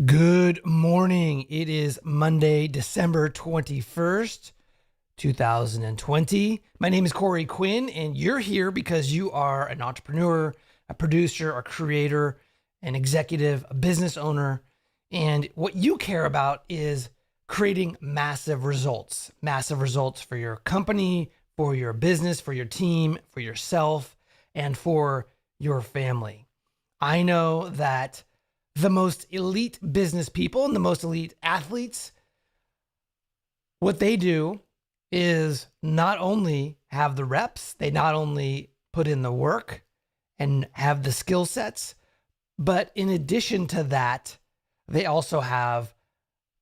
Good morning. It is Monday, December 21st, 2020. My name is Corey Quinn, and you're here because you are an entrepreneur, a producer, a creator, an executive, a business owner. And what you care about is creating massive results for your company, for your business, for your team, for yourself, and for your family. I know that the most elite business people and the most elite athletes, what they do is not only have the reps, they not only put in the work and have the skill sets, but in addition to that, they also have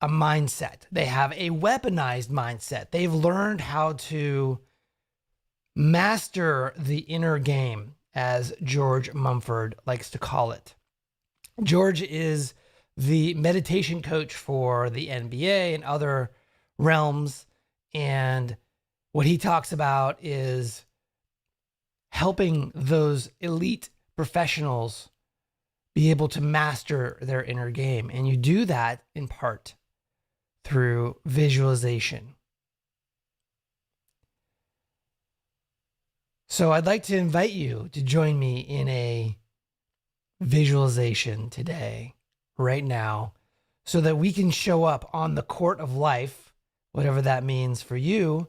a mindset. They have a weaponized mindset. They've learned how to master the inner game, as George Mumford likes to call it. George is the meditation coach for the NBA and other realms. And what he talks about is helping those elite professionals be able to master their inner game. And you do that in part through visualization. So I'd like to invite you to join me in a visualization today, right now, so that we can show up on the court of life, whatever that means for you,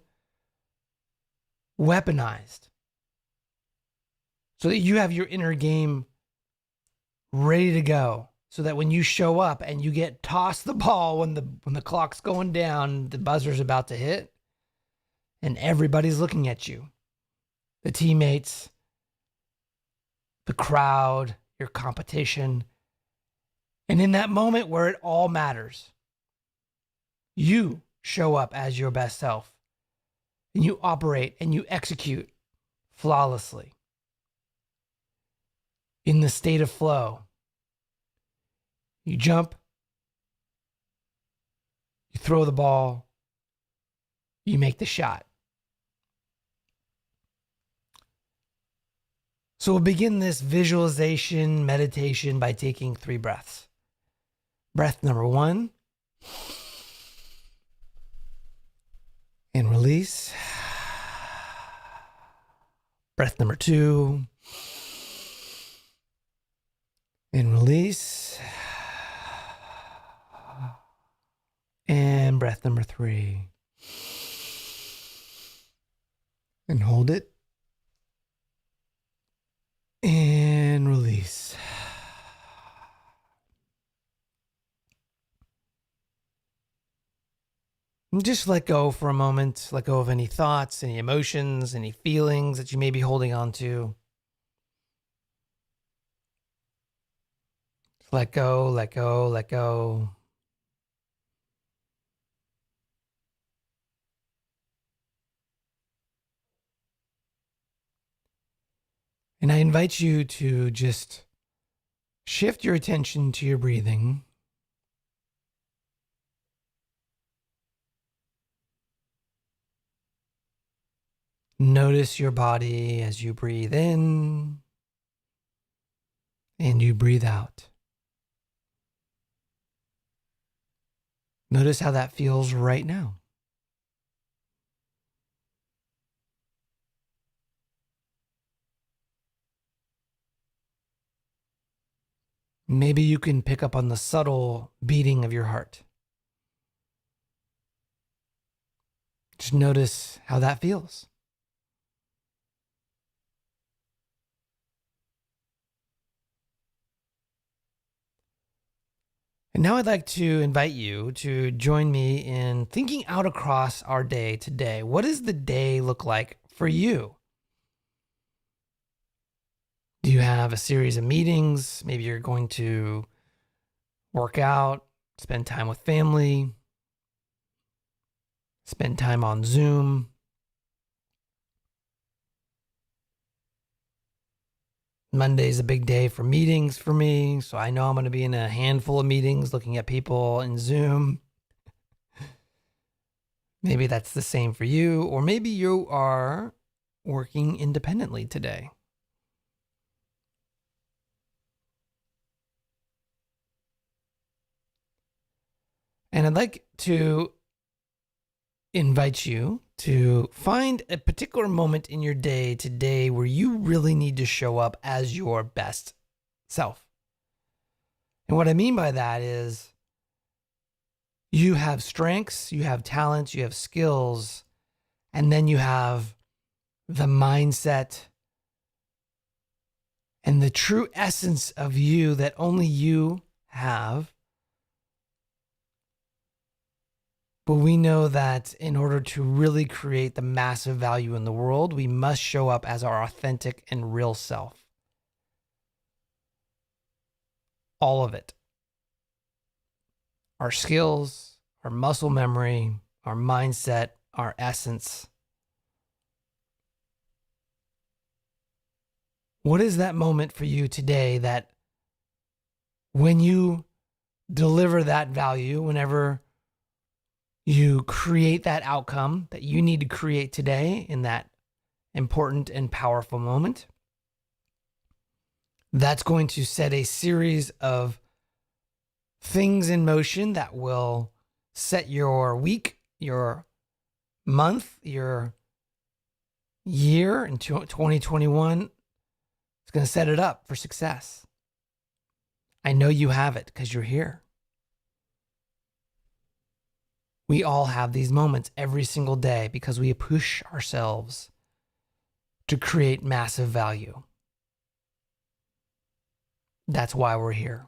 weaponized. So that you have your inner game ready to go. So that when you show up and you get tossed the ball when the clock's going down, the buzzer's about to hit, and everybody's looking at you. The teammates, the crowd, your competition. And in that moment where it all matters, you show up as your best self and you operate and you execute flawlessly in the state of flow. You jump, you throw the ball, you make the shot. So we'll begin this visualization meditation by taking 3 breaths. Breath number 1. And release. Breath number 2. And release. And breath number 3. And hold it. And release. And just let go for a moment. Let go of any thoughts, any emotions, any feelings that you may be holding on to. Let go, let go, let go. And I invite you to just shift your attention to your breathing. Notice your body as you breathe in and you breathe out. Notice how that feels right now. Maybe you can pick up on the subtle beating of your heart. Just notice how that feels. And now I'd like to invite you to join me in thinking out across our day today. What does the day look like for you? Do you have a series of meetings? Maybe you're going to work out, spend time with family, spend time on Zoom. Monday's a big day for meetings for me, so I know I'm going to be in a handful of meetings looking at people in Zoom. Maybe that's the same for you, or maybe you are working independently today. And I'd like to invite you to find a particular moment in your day today where you really need to show up as your best self. And what I mean by that is you have strengths, you have talents, you have skills, and then you have the mindset and the true essence of you that only you have. But we know that in order to really create the massive value in the world, we must show up as our authentic and real self. All of it. Our skills, our muscle memory, our mindset, our essence. What is that moment for you today that when you deliver that value, whenever you create that outcome that you need to create today in that important and powerful moment, that's going to set a series of things in motion that will set your week, your month, your year in 2021. It's going to set it up for success. I know you have it because you're here. We all have these moments every single day because we push ourselves to create massive value. That's why we're here.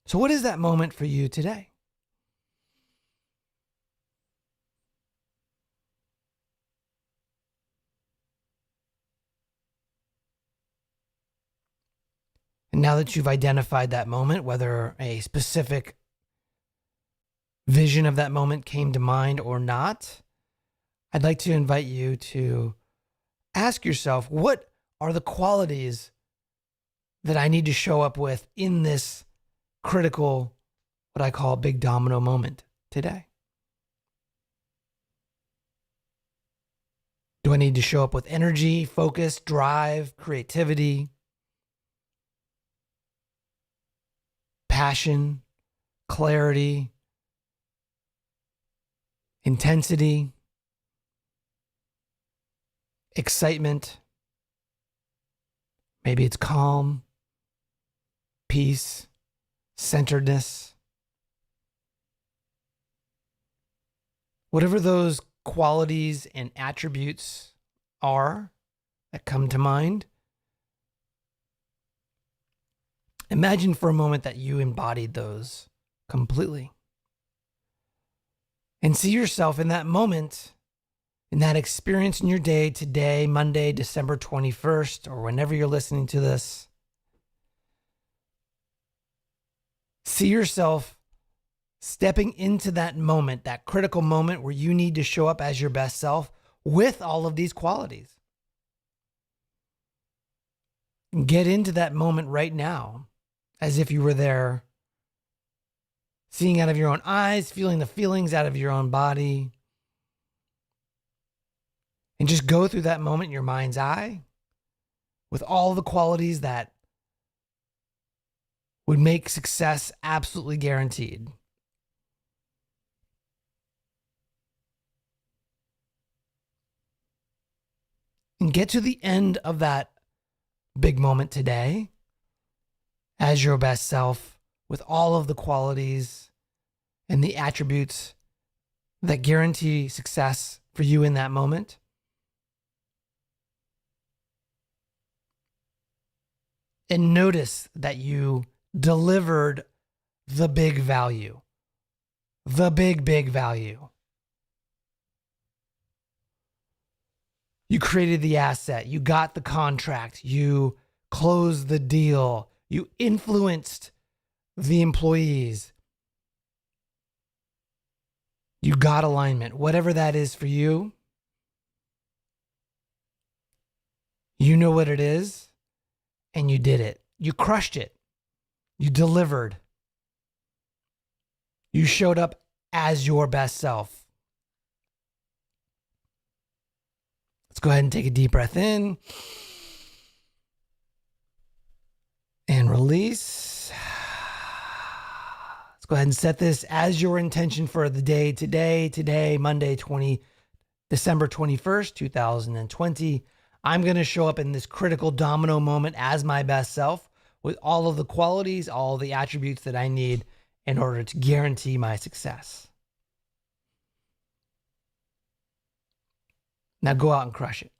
So what is that moment for you today? And now that you've identified that moment, whether a specific vision of that moment came to mind or not, I'd like to invite you to ask yourself, what are the qualities that I need to show up with in this critical, what I call big domino moment today? Do I need to show up with energy, focus, drive, creativity, passion, clarity, intensity, excitement? Maybe it's calm, peace, centeredness. Whatever those qualities and attributes are that come to mind, imagine for a moment that you embodied those completely. And see yourself in that moment, in that experience in your day today, Monday, December 21st, or whenever you're listening to this. See yourself stepping into that moment, that critical moment where you need to show up as your best self with all of these qualities. Get into that moment right now as if you were there, seeing out of your own eyes, feeling the feelings out of your own body. And just go through that moment in your mind's eye with all the qualities that would make success absolutely guaranteed. And get to the end of that big moment today as your best self with all of the qualities and the attributes that guarantee success for you in that moment. And notice that you delivered the big value, the big value. You created the asset, you got the contract, you closed the deal, you influenced the employees, you got alignment, whatever that is for you. You know what it is, and you did it. You crushed it. You delivered. You showed up as your best self. Let's go ahead and take a deep breath in and release. go ahead and set this as your intention for the day today, Monday, December 21st, 2020. I'm going to show up in this critical domino moment as my best self with all of the qualities, all the attributes that I need in order to guarantee my success. Now go out and crush it.